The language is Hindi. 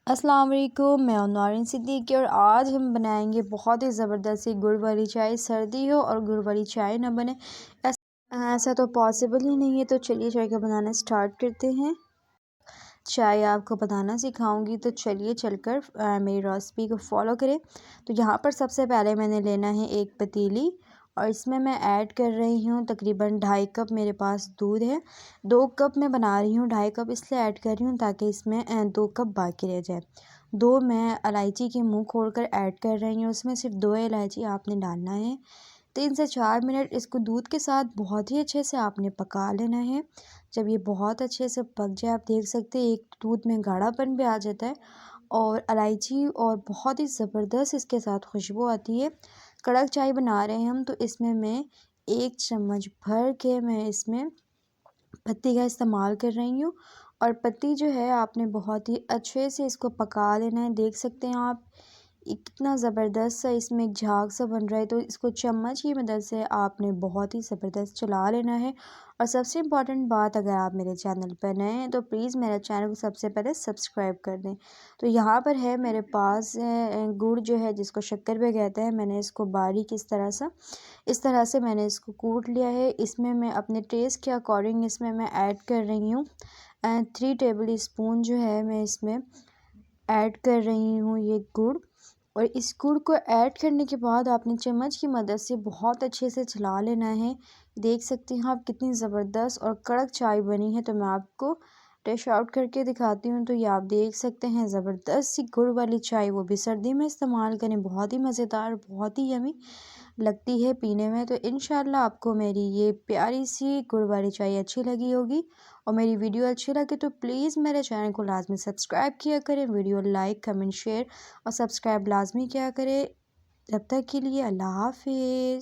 अस्सलाम वालेकुम, मैं हूं नौरीन सिद्दीकी और आज हम बनाएंगे बहुत ही ज़बरदस्त सी गुड़ वाली चाय। सर्दी हो और गुड़ वाली चाय ना बने ऐसा तो पॉसिबल ही नहीं है। तो चलिए चाय का बनाना स्टार्ट करते हैं। चाय आपको बनाना सिखाऊंगी, तो चलिए चलकर मेरी रेसिपी को फॉलो करें। तो यहाँ पर सबसे पहले मैंने लेना है एक पतीली और इसमें मैं ऐड कर रही हूँ तकरीबन 2.5 कप मेरे पास दूध है। 2 कप मैं बना रही हूँ, 2.5 कप इसलिए ऐड कर रही हूँ ताकि इसमें 2 कप बाकी रह जाए। 2 मैं इलायची के मुंह खोलकर ऐड कर रही हूँ, उसमें सिर्फ 2 इलायची आपने डालना है। 3 से 4 मिनट इसको दूध के साथ बहुत ही अच्छे से आपने पका लेना है। जब ये बहुत अच्छे से पक जाए, आप देख सकते हैं एक दूध में गाढ़ापन भी आ जाता है और इलायची और बहुत ही ज़बरदस्त इसके साथ खुशबू आती है। कड़क चाय बना रहे हैं हम, तो इसमें मैं 1 चम्मच भर के मैं इसमें पत्ती का इस्तेमाल कर रही हूँ। और पत्ती जो है आपने बहुत ही अच्छे से इसको पका लेना है। देख सकते हैं आप कितना ज़बरदस्त सा इसमें एक झाग सा बन रहा है, तो इसको चम्मच की मदद से आपने बहुत ही ज़बरदस्त चला लेना है। और सबसे इम्पॉर्टेंट बात, अगर आप मेरे चैनल पर नए हैं तो प्लीज़ मेरे चैनल को सबसे पहले सब्सक्राइब कर दें। तो यहाँ पर है मेरे पास गुड़ जो है जिसको शक्कर भी कहते हैं, मैंने इसको बारीक इस तरह से मैंने इसको कूट लिया है। इसमें मैं अपने टेस्ट के अकॉर्डिंग इसमें मैं ऐड कर रही हूँ 3 टेबल स्पून जो है मैं इसमें ऐड कर रही हूँ ये गुड़। और इस गुड़ को ऐड करने के बाद आपने चम्मच की मदद से बहुत अच्छे से चला लेना है। देख सकते हैं आप कितनी ज़बरदस्त और कड़क चाय बनी है। तो मैं आपको डिश आउट करके दिखाती हूँ। तो ये आप देख सकते हैं ज़बरदस्त सी गुड़ वाली चाय, वो भी सर्दी में इस्तेमाल करें, बहुत ही मज़ेदार, बहुत ही यमी लगती है पीने में। तो इंशाल्लाह आपको मेरी ये प्यारी सी गुड़ वाली चाय अच्छी लगी होगी और मेरी वीडियो अच्छी लगे तो प्लीज़ मेरे चैनल को लाजमी सब्सक्राइब किया करें। वीडियो लाइक, कमेंट, शेयर और सब्सक्राइब लाजमी किया करें। तब तक के लिए अल्लाह हाफिज़।